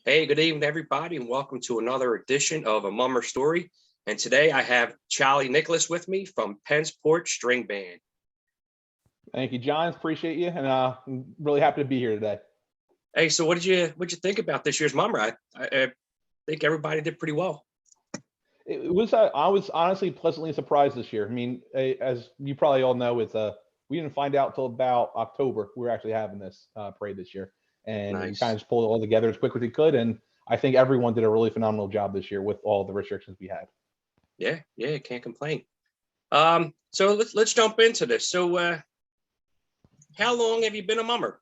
Hey, good evening, everybody, and welcome to another edition of A Mummer Story. And today I have Chalie Nicholas with me from Pensport String Band. Thank you, John. Appreciate you, and I'm really happy to be here today. Hey, so what did you think about this year's Mummer? I think everybody did pretty well. It was I was honestly pleasantly surprised this year. I mean, as you probably all know, we didn't find out till about October we were actually having this parade this year, and we kind Nice. of just pulled it all together as quick as we could. And I think everyone did a really phenomenal job this year with all the restrictions we had. Yeah, can't complain. So let's jump into this. So, how long have you been a Mummer?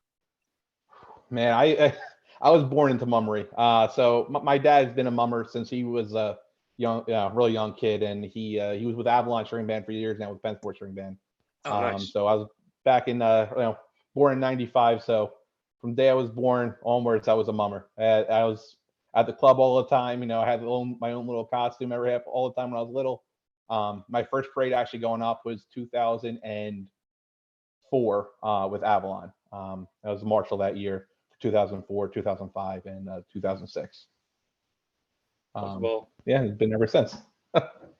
Man, I was born into mummery. So my dad's been a mummer since he was a really young kid, and he was with Avalon String Band for years now with Pensport String Band. Oh, nice. So I was back in born in '95. So from the day I was born onwards, I was a mummer. I was at the club all the time. I had my own little costume every half all the time when I was little. My first parade actually going up was 2004 with Avalon. I was a marshal that year. 2004, 2005, and 2006. Well, Yeah, it's been ever since.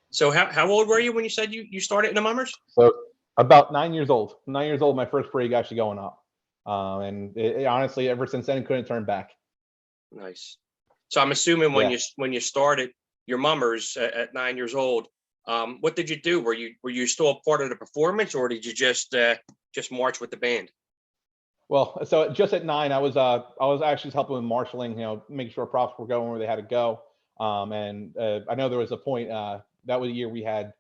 so how old were you when you said you started in the Mummers? So about 9 years old. 9 years old, my first parade actually going up. And honestly, ever since then, couldn't turn back. Nice. So I'm assuming when Yeah. you started your Mummers at 9 years old, what did you do? Were you still a part of the performance, or did you just march with the band? Well, so just at 9, I was actually helping with marshaling, making sure props were going where they had to go. And I know there was a point that was a year we had it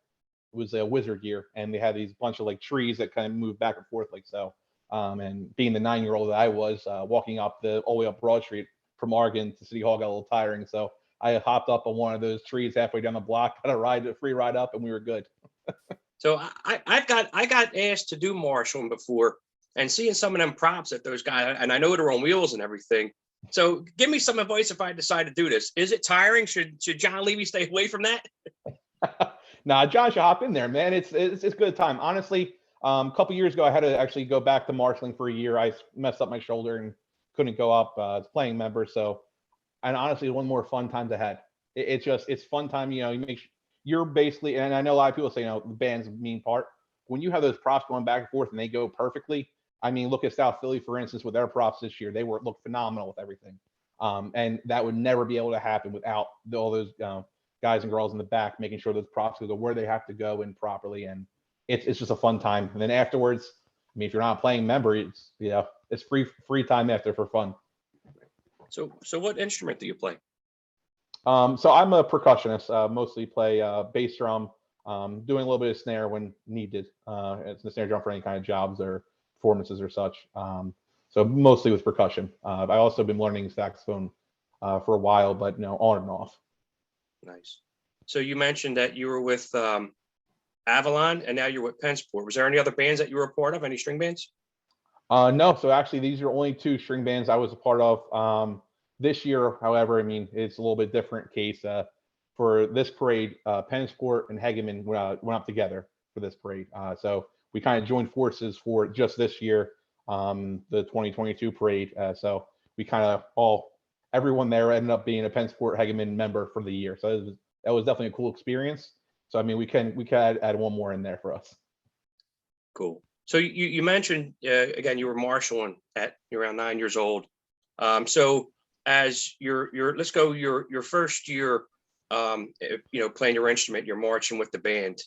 was a wizard year, and they had these bunch of like trees that kind of moved back and forth like so. And being the 9-year-old that I was, walking up all the way up Broad Street from Oregon to City Hall got a little tiring, so I hopped up on one of those trees halfway down the block, got a free ride up, and we were good. So I got asked to do marshalling before, and seeing some of them props that those guys, and I know they're on wheels and everything. So give me some advice if I decide to do this. Is it tiring? Should John Levy stay away from that? Nah, John should hop in there, man. It's good time. Honestly, a couple years ago, I had to actually go back to marshalling for a year. I messed up my shoulder and couldn't go up as a playing member. So, and honestly, one more fun times ahead. It's fun time. You're basically, and I know a lot of people say the band's a mean part. When you have those props going back and forth and they go perfectly, I mean, look at South Philly for instance with their props this year. They looked phenomenal with everything, and that would never be able to happen without all those guys and girls in the back making sure those props go where they have to go and properly. And it's just a fun time. And then afterwards, I mean, if you're not a playing member, it's free time after for fun. So what instrument do you play? So I'm a percussionist. Mostly play bass drum. Doing a little bit of snare when needed. It's the snare drum for any kind of jobs or performances or such. So mostly with percussion. I've also been learning saxophone for a while, but on and off. Nice. So you mentioned that you were with Avalon, and now you're with Pensport. Was there any other bands that you were a part of? Any string bands? No, so actually these are only two string bands I was a part of. This year, however, I mean it's a little bit different case. For this parade, Pensport and Hegeman went up together for this parade. So we kind of joined forces for just this year, the 2022 parade. So we kind of everyone there ended up being a Pensport Hegeman member for the year. So that was definitely a cool experience. So I mean, we can add one more in there for us. Cool. So you mentioned again you were marshalling at around 9 years old. So as your first year, playing your instrument, you're marching with the band.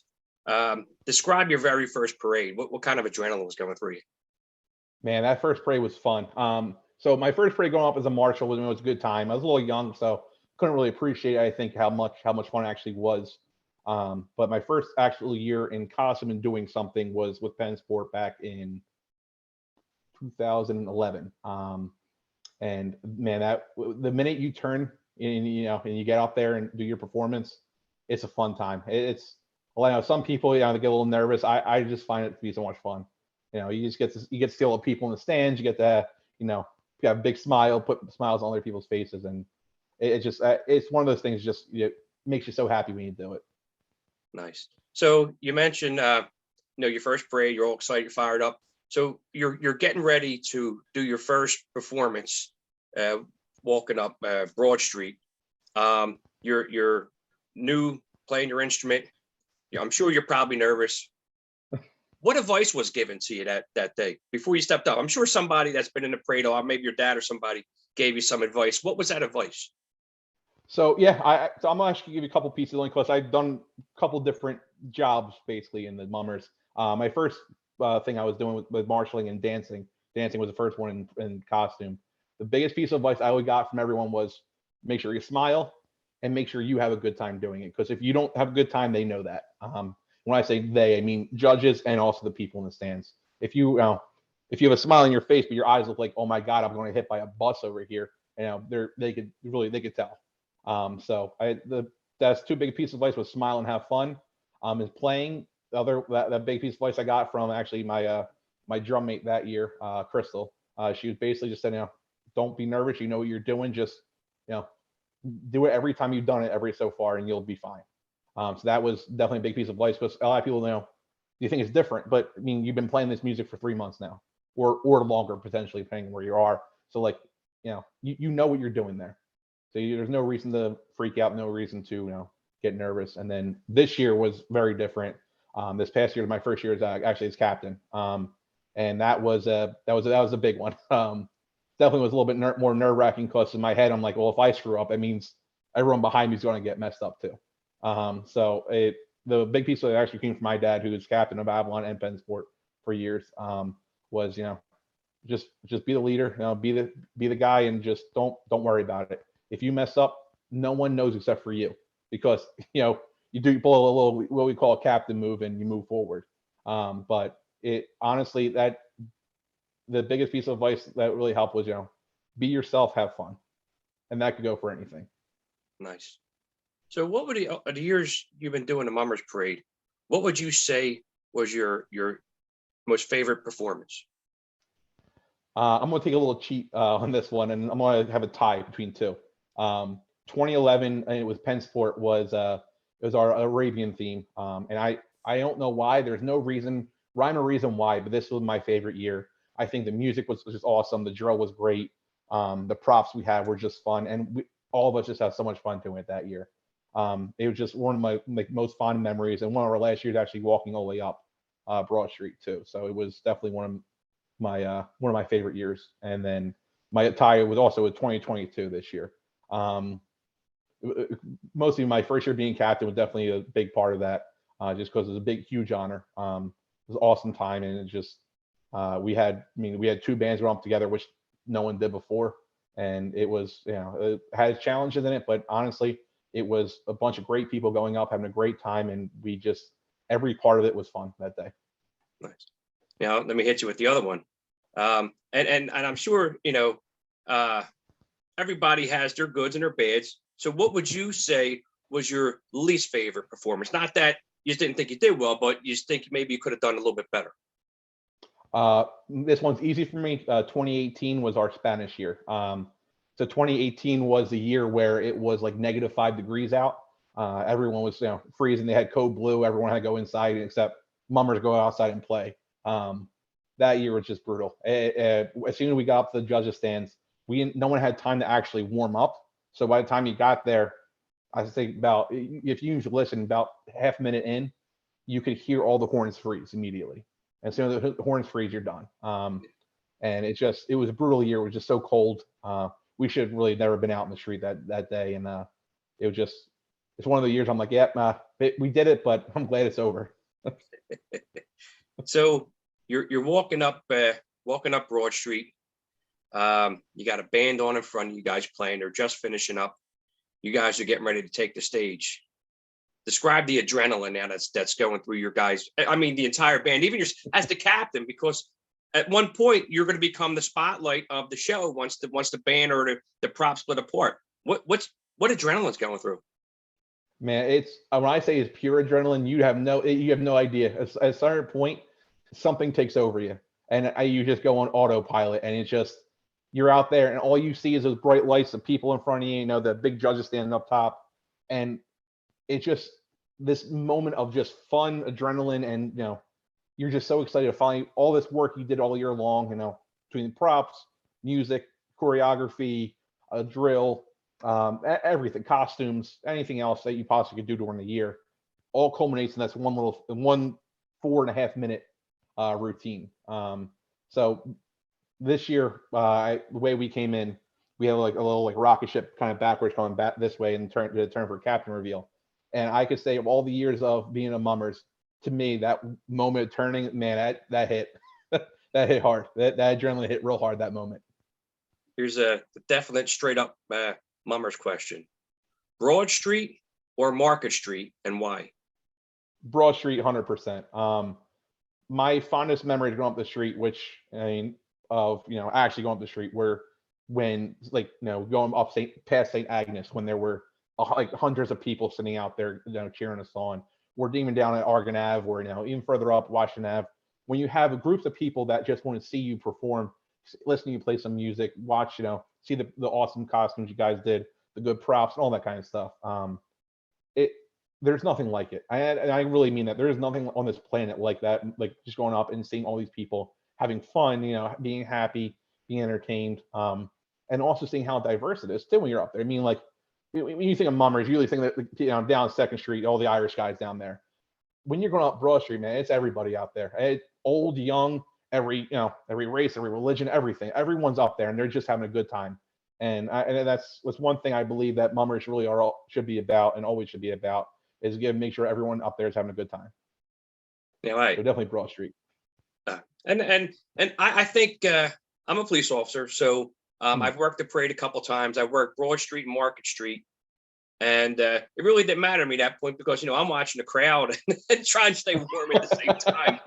Describe your very first parade. What kind of adrenaline was going through you? Man, that first parade was fun. So my first parade going up as a marshal was a good time. I was a little young, so couldn't really appreciate, I think, how much fun it actually was. But my first actual year in costume and doing something was with Pensport back in 2011. And man, that the minute you turn and you get out there and do your performance, it's a fun time. Well, I know some people, they get a little nervous. I just find it to be so much fun. You just get to see all the people in the stands. You get to, you have a big smile, put smiles on other people's faces, and it's one of those things. Just makes you so happy when you do it. Nice. So you mentioned, your first parade. You're all excited, you're fired up. So you're getting ready to do your first performance. walking up Broad Street. You're new, playing your instrument. I'm sure you're probably nervous. What advice was given to you that day before you stepped up? I'm sure somebody that's been in the parade, or maybe your dad or somebody gave you some advice. What was that advice? So yeah, so I'm gonna actually give you a couple pieces only because I've done a couple different jobs basically in the mummers. My first thing I was doing with marshalling and dancing. Dancing was the first one in costume. The biggest piece of advice I got from everyone was make sure you smile and make sure you have a good time doing it. Because if you don't have a good time, they know that. When I say they, I mean judges and also the people in the stands. If you have a smile on your face, but your eyes look like, oh my God, I'm going to hit by a bus over here, they could tell. That's two big pieces of advice was smile and have fun. Is playing. That big piece of advice I got from actually my drum mate that year, Crystal. She was basically just saying, don't be nervous. You know what you're doing. Just do it every time you've done it every so far, and you'll be fine. So that was definitely a big piece of advice because a lot of people you think it's different, but I mean, you've been playing this music for 3 months now, or longer potentially, depending on where you are. So you know what you're doing there. So there's no reason to freak out, no reason to get nervous. And then this year was very different. This past year, my first year actually as captain, and that was a big one. Definitely was a little bit more nerve wracking because in my head I'm like, well, if I screw up, it means everyone behind me is going to get messed up too. The big piece that actually came from my dad, who was captain of Avalon and Penn Sport for years, was just be the leader, be the guy, and just don't worry about it. If you mess up, no one knows except for you, because you pull a little what we call a captain move and you move forward. But it honestly, that the biggest piece of advice that really helped was be yourself, have fun, and that could go for anything. Nice. So what would the years you've been doing the Mummers Parade, what would you say was your most favorite performance? I'm going to take a little cheat on this one, and I'm going to have a tie between two. 2011, and it was Penn Sport, was our Arabian theme, and I don't know why. There's no rhyme or reason why, but this was my favorite year. I think the music was just awesome. The drill was great. The props we had were just fun, and all of us just had so much fun doing it that year. It was just one of my most fond memories, and one of our last years actually walking all the way up Broad Street too. So it was definitely one of my favorite years. And then my tie was also with 2022 this year. Mostly my first year being captain was definitely a big part of that, just because it was a huge honor. It was an awesome time, and it just we had two bands going up together, which no one did before, and it was it had challenges in it, but honestly, it was a bunch of great people going up, having a great time, and every part of it was fun that day. Nice. Now let me hit you with the other one. And I'm sure everybody has their goods and their bads. So what would you say was your least favorite performance? Not that you just didn't think you did well, but you just think maybe you could have done a little bit better. This one's easy for me. 2018 was our Spanish year. So 2018 was the year where it was like -5 degrees out. Everyone was freezing. They had code blue. Everyone had to go inside except mummers go outside and play. That year was just brutal. As soon as we got up to the judges' stands, no one had time to actually warm up. So by the time you got there, I think if you listen about half a minute in, you could hear all the horns freeze immediately. As soon as the horns freeze, you're done. And it was a brutal year. It was just so cold. We should have really never been out in the street that day. And it's one of the years I'm like, yeah, we did it, but I'm glad it's over. So you're walking up Broad Street. You got a band on in front of you guys playing. They're just finishing up. You guys are getting ready to take the stage. Describe the adrenaline now that's going through your guys. I mean, the entire band, even as the captain, because at one point you're going to become the spotlight of the show once the band or the prop split apart. What adrenaline's going through? Man, it's when I say it's pure adrenaline, you have no idea. At a certain point, something takes over you, and you just go on autopilot, and it's just you're out there, and all you see is those bright lights, the people in front of you, the big judges standing up top, and it's just this moment of just fun, adrenaline, and you're just so excited to finally all this work you did all year long, between props, music, choreography, a drill, everything, costumes, anything else that you possibly could do during the year, all culminates in this one 4.5 minute routine. So this year, the way we came in, we had like a little like rocket ship kind of backwards going back this way and turn for captain reveal. And I could say of all the years of being a Mummers, to me, that moment of turning, man, that hit, that hit hard. That adrenaline hit real hard that moment. Here's a definite straight up Mummers question: Broad Street or Market Street, and why? Broad Street, 100%. My fondest memories growing up the street, which I mean, of actually going up the street, were when like going up past St. Agnes, when there were like hundreds of people sitting out there cheering us on. We're even down at Argon Ave, or even further up Washington Ave. When you have groups of people that just want to see you perform, listen to you play some music, watch see the awesome costumes you guys did, the good props, and all that kind of stuff. There's nothing like it. I really mean that. There is nothing on this planet like that. Like just going up and seeing all these people having fun, being happy, being entertained, and also seeing how diverse it is too when you're up there. I mean, like when you think of Mummers, you usually think that down Second Street, all the Irish guys down there. When you're going up Broad Street, man, it's everybody out there. It's old, young, every race, every religion, everything. Everyone's up there, and they're just having a good time. And that's one thing I believe that Mummers really should be about, and always should be about, is make sure everyone up there is having a good time. Yeah, right. So definitely Broad Street. And I think I'm a police officer, so I've worked the parade a couple times. I've worked Broad Street and Market Street, and it really didn't matter to me at that point because I'm watching the crowd and trying to stay warm at the same time.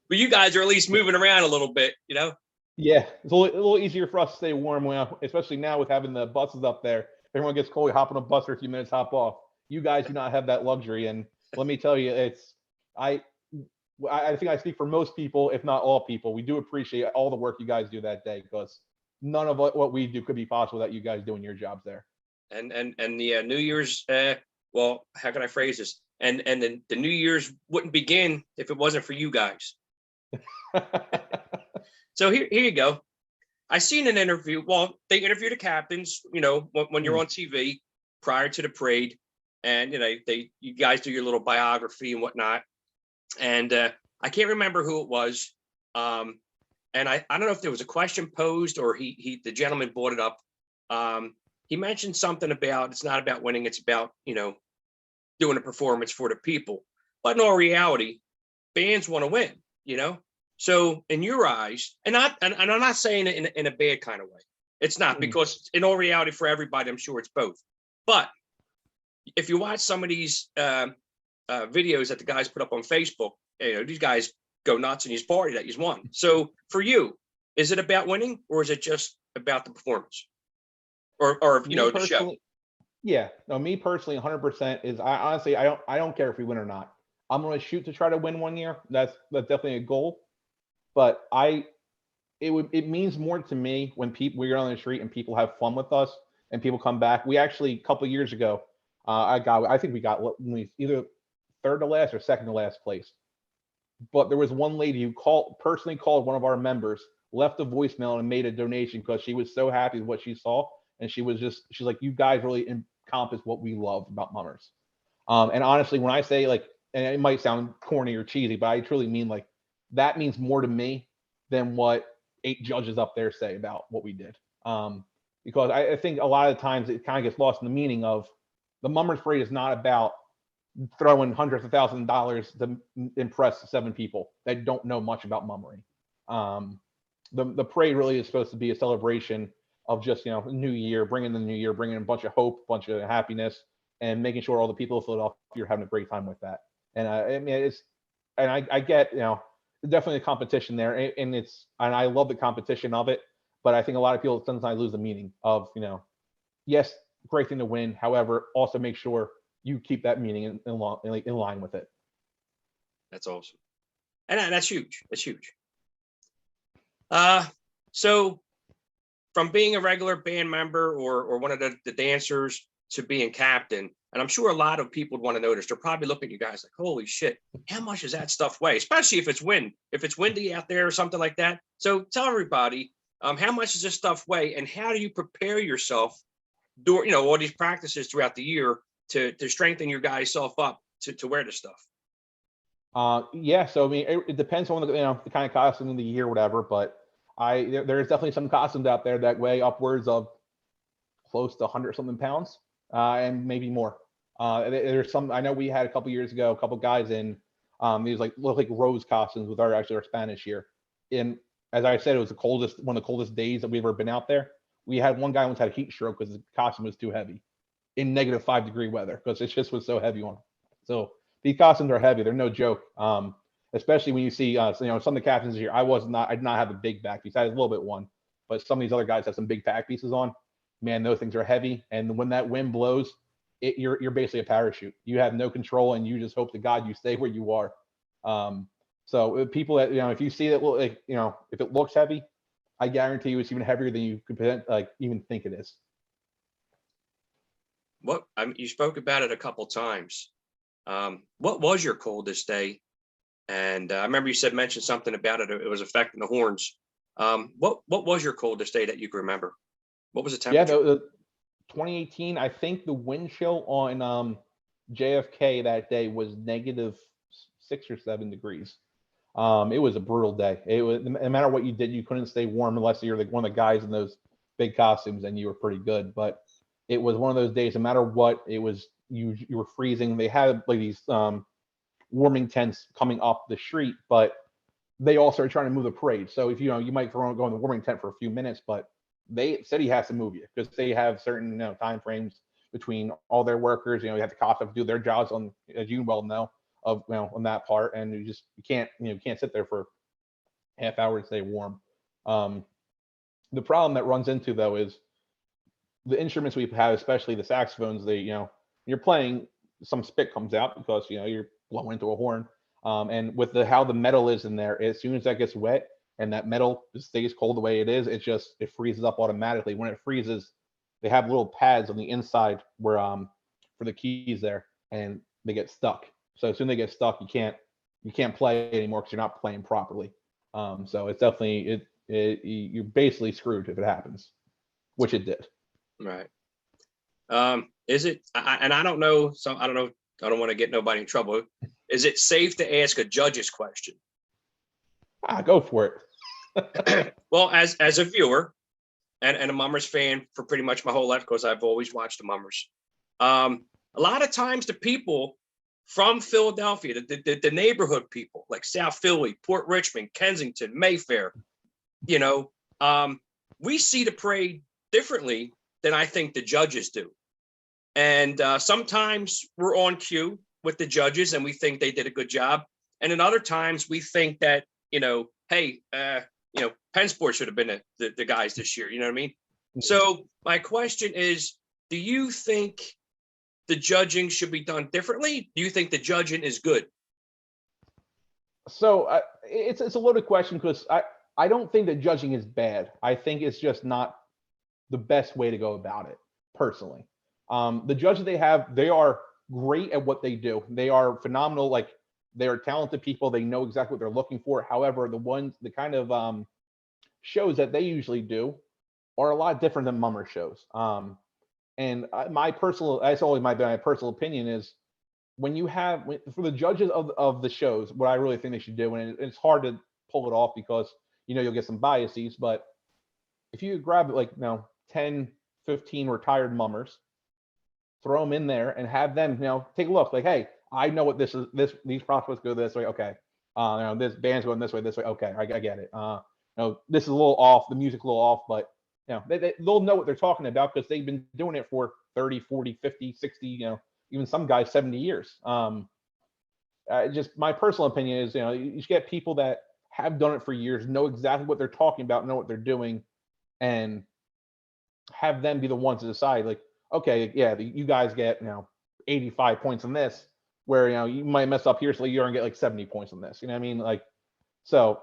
But you guys are at least moving around a little bit, Yeah, it's a little easier for us to stay warm, especially now with having the buses up there. Everyone gets cold, you hop on a bus for a few minutes, hop off. You guys do not have that luxury, and let me tell you, I think I speak for most people, if not all people. We do appreciate all the work you guys do that day, because none of what we do could be possible without you guys doing your jobs there. And the New Year's, well, how can I phrase this? And the New Year's wouldn't begin if it wasn't for you guys. So here you go. I seen an interview. Well, they interview the captains, when you're on TV prior to the parade, and you guys do your little biography and whatnot. And I can't remember who it was. And I don't know if there was a question posed or the gentleman brought it up. He mentioned something about it's not about winning, it's about doing a performance for the people. But in all reality, bands want to win, So in your eyes, and I'm not saying it in a bad kind of way. It's not, because in all reality, for everybody, I'm sure it's both. But if you watch some of these videos that the guys put up on Facebook, these guys go nuts and he's party that he's won. So for you, is it about winning, or is it just about the performance, or the show? Yeah, no, me personally, 100% is honestly, I don't care if we win or not. I'm going to shoot to try to win one year. That's definitely a goal. But it means more to me when we're on the street and people have fun with us and people come back. We actually, a couple of years ago, I think we got either third to last or second to last place. But there was one lady who personally called one of our members, left a voicemail, and made a donation because she was so happy with what she saw. And she's like, you guys really encompass what we love about Mummers. And honestly, when I say and it might sound corny or cheesy, but I truly mean that means more to me than what 8 judges up there say about what we did. Because I think a lot of the times it kind of gets lost in the meaning of the Mummers Parade is not about throwing hundreds of thousands of dollars to impress 7 people that don't know much about mummery. The parade really is supposed to be a celebration of just New Year, bringing the New Year, bringing a bunch of hope, a bunch of happiness, and making sure all the people of Philadelphia are having a great time with that. And I mean, I get definitely a competition there, and I love the competition of it. But I think a lot of people sometimes lose the meaning of yes, great thing to win. However, also make sure you keep that meaning in line with it. That's awesome, and that's huge. That's huge. So from being a regular band member or one of the dancers to being captain, and I'm sure a lot of people would want to notice, they're probably looking at you guys like, holy shit, how much does that stuff weigh? Especially if it's windy out there or something like that. So tell everybody, How much does this stuff weigh, and how do you prepare yourself during, all these practices throughout the year to strengthen your guys self up to wear this stuff? Yeah, so I mean, it depends on the kind of costume of the year, whatever. But there's definitely some costumes out there that weigh upwards of close to 100 something pounds, and maybe more. There's some I know we had a couple years ago, a couple guys in these like look like rose costumes with our Spanish year. And as I said, it was one of the coldest days that we've ever been out there. We had one guy once had a heat stroke because the costume was too heavy in -5 degree weather because it just was so heavy on him. So these costumes are heavy; they're no joke. Especially when you see, some of the captains this year. I did not have a big back piece. I had a little bit one, but some of these other guys have some big back pieces on. Man, those things are heavy, and when that wind blows, you're basically a parachute. You have no control, and you just hope to God you stay where you are. So people that if you see that, like if it looks heavy, I guarantee you it's even heavier than you could like even think it is. You spoke about it a couple times. What was your coldest day? And I remember you mentioned something about it. It was affecting the horns. What was your coldest day that you can remember? What was the Yeah, temperature? the 2018. I think the wind chill on JFK that day was -6 or -7 degrees. It was a brutal day. It was no matter what you did, you couldn't stay warm unless you're like one of the guys in those big costumes, and you were pretty good. But it was one of those days. No matter what, it was you were freezing. They had like these warming tents coming up the street, but they all started trying to move the parade. So if you might go in the warming tent for a few minutes, but they said he has to move you because they have certain time frames between all their workers. You have the cops have to do their jobs on, as you well know, of on that part, and you can't sit there for half hour to stay warm. The problem that runs into though is the instruments we have, especially the saxophones. You're playing, some spit comes out because you're blowing into a horn. And with how the metal is in there, as soon as that gets wet and that metal stays cold the way it is, it freezes up automatically. When it freezes, they have little pads on the inside where for the keys there, and they get stuck. So as soon as they get stuck, you can't play anymore because you're not playing properly. So it's definitely you're basically screwed if it happens, which it did. Right. Is it? And I don't know. So I don't know. I don't want to get nobody in trouble. Is it safe to ask a judge's question? Go for it. Well, as a viewer and a Mummers fan for pretty much my whole life, because I've always watched the Mummers. A lot of times the people from Philadelphia, the neighborhood people like South Philly, Port Richmond, Kensington, Mayfair, we see the parade differently than I think the judges do. And sometimes we're on cue with the judges and we think they did a good job. And then other times we think that, hey, Penn Sport should have been the guys this year. You know what I mean? So my question is, do you think the judging should be done differently? Do you think the judging is good? So it's a loaded question because I don't think that judging is bad. I think it's just not the best way to go about it, personally. The judges they have, they are great at what they do. They are phenomenal. Like, they are talented people. They know exactly what they're looking for. However, the kind of shows that they usually do are a lot different than Mummer shows. And that's always my personal opinion is, for the judges of the shows, what I really think they should do, and it's hard to pull it off because you'll get some biases, but if you grab 10, 15 retired mummers, throw them in there and have them take a look, like, hey, I know what these prospects go this way, okay, this band's going this way, okay, I get it. This is a little off, the music's a little off, but they'll know what they're talking about because they've been doing it for 30, 40, 50, 60, even some guys 70 years. Just my personal opinion is, you should get people that have done it for years, know exactly what they're talking about, know what they're doing, and have them be the ones to decide, like, okay, yeah, you guys get 85 points on this, where you might mess up here, so you're gonna get like 70 points on this. You know what I mean? Like, so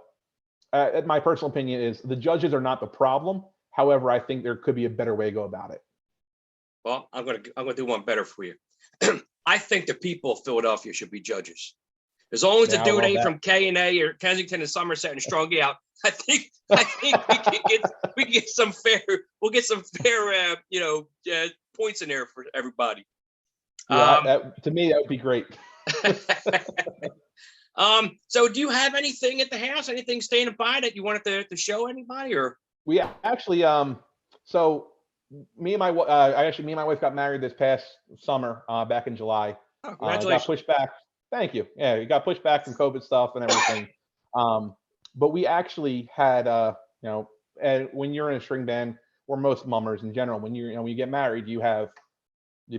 my personal opinion is the judges are not the problem. However, I think there could be a better way to go about it. Well, I'm gonna do one better for you. I think the people of Philadelphia should be judges. As long as the Yeah, I dude love ain't that. from K&A or Kensington and Somerset and strung out, I think we can get some fair. We'll get some fair, points in there for everybody. Yeah, to me that would be great. So do you have anything at the house? Anything staying by that you wanted to show anybody, or? We actually, so me and my wife got married this past summer, back in July. Oh, It got congratulations. pushed back. Thank you. Yeah, it got pushed back from COVID stuff and everything. But we actually had, and when you're in a string band, or most mummers in general, when when you get married, you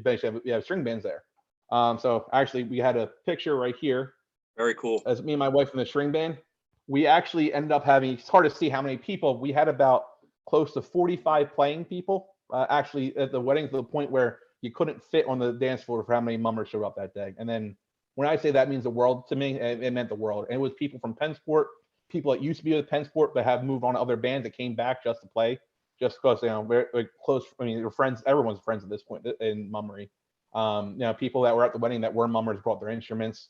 basically have string bands there. So actually, we had a picture right here Very cool. as me and my wife in the string band. We actually ended up having, it's hard to see how many people, we had about close to 45 playing people, actually at the wedding, to the point where you couldn't fit on the dance floor for how many mummers showed up that day. And then when I say that means the world to me, it meant the world. And it was people from Pennsport, people that used to be with Pennsport but have moved on to other bands that came back just to play, just because, we're close. I mean, we're friends, everyone's friends at this point in mummery. People that were at the wedding that were mummers brought their instruments.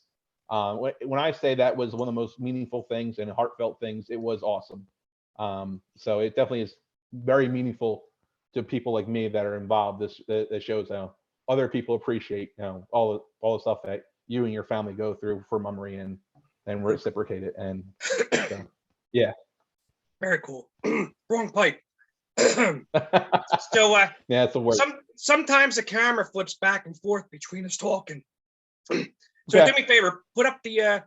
When I say that was one of the most meaningful things and heartfelt things, it was awesome. So it definitely is very meaningful to people like me that are involved. That shows how other people appreciate, all the stuff that you and your family go through for mummery and reciprocate it. And so, yeah. Very cool. Wrong pipe. So yeah, that's the word. Sometimes the camera flips back and forth between us talking. So Yeah. do me a favor, put up the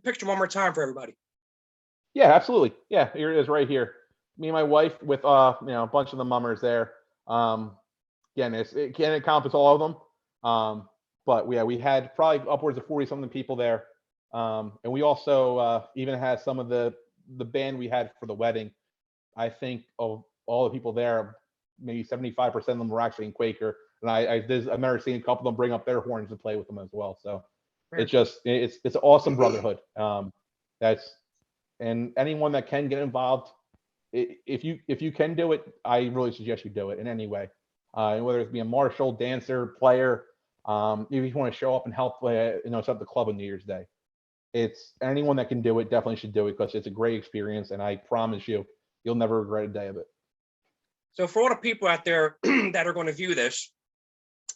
picture one more time for everybody. Yeah, absolutely. Yeah, here it is right here. Me and my wife with a bunch of the mummers there. Again, it can't encompass all of them. But yeah, we had probably upwards of 40 something people there. And we also even had some of the band we had for the wedding. I think of all the people there, maybe 75% of them were actually in Quaker. And I remember seeing a couple of them bring up their horns to play with them as well. So it's an awesome brotherhood. And anyone that can get involved, if you can do it, I really suggest you do it in any way. Whether it be a marshal, dancer, player, if you want to show up and help play, set up the club on New Year's Day. It's anyone that can do it definitely should do it, because it's a great experience, and I promise you'll never regret a day of it. So for all the people out there that are going to view this,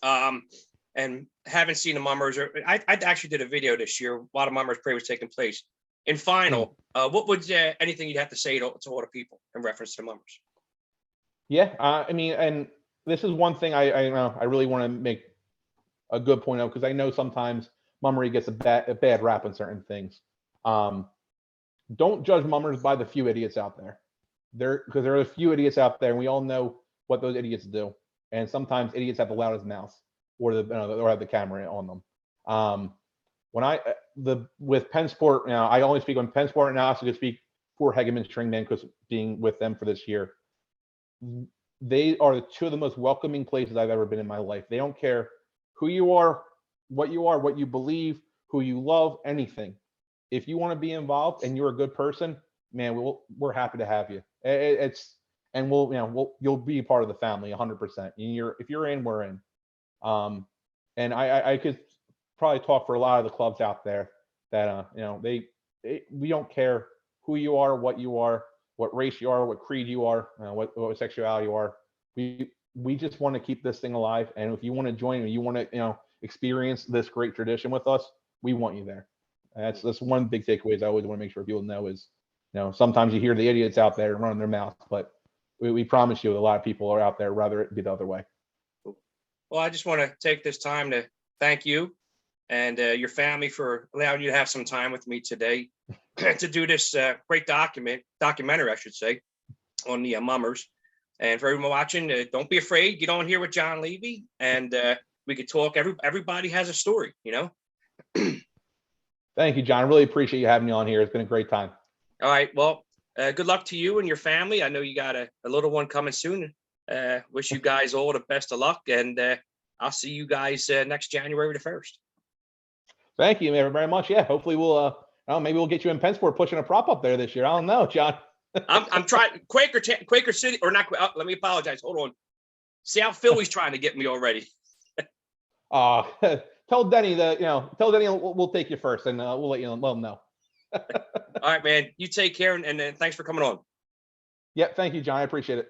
and haven't seen the mummers, or I actually did a video this year while the mummers parade was taking place. In final, what would anything you'd have to say to all the people in reference to the mummers? Yeah, I mean, and this is one thing I really want to make a good point of, because I know sometimes mummery gets a bad rap on certain things. Don't judge mummers by the few idiots out there. Because there are a few idiots out there, and we all know what those idiots do. And sometimes idiots have the loudest mouths, or have the camera on them. With Pennsport, I only speak on Pennsport, and I also can speak for Hegeman String Band, because being with them for this year, they are two of the most welcoming places I've ever been in my life. They don't care who you are, what you believe, who you love, anything. If you want to be involved and you're a good person, man, we're happy to have you. You'll be part of the family 100%. If you're in, we're in. And I could probably talk for a lot of the clubs out there that we don't care who you are, what race you are, what creed you are, what sexuality you are. We just want to keep this thing alive. And if you want to join, and you want to experience this great tradition with us, we want you there. That's one big takeaways I always want to make sure people know is, sometimes you hear the idiots out there running their mouth, but we promise you a lot of people are out there rather it be the other way. Well, I just want to take this time to thank you and your family for allowing you to have some time with me today to do this great documentary, I should say, on the mummers. And for everyone watching, don't be afraid. Get on here with John Levy, and we could talk. Everybody has a story, Thank you, John. I really appreciate you having me on here. It's been a great time. All right. Well, good luck to you and your family. I know you got a little one coming soon. Wish you guys all the best of luck, and I'll see you guys next January the 1st. Thank you very much. Yeah, hopefully maybe we'll get you in Pennsport pushing a prop up there this year. I don't know, John. I'm trying Quaker City, or not. Let me apologize. Hold on. South Philly's trying to get me already. tell Denny that, tell Denny we'll take you first, and we'll let him know. All right, man. You take care, and thanks for coming on. Yep. Thank you, John. I appreciate it.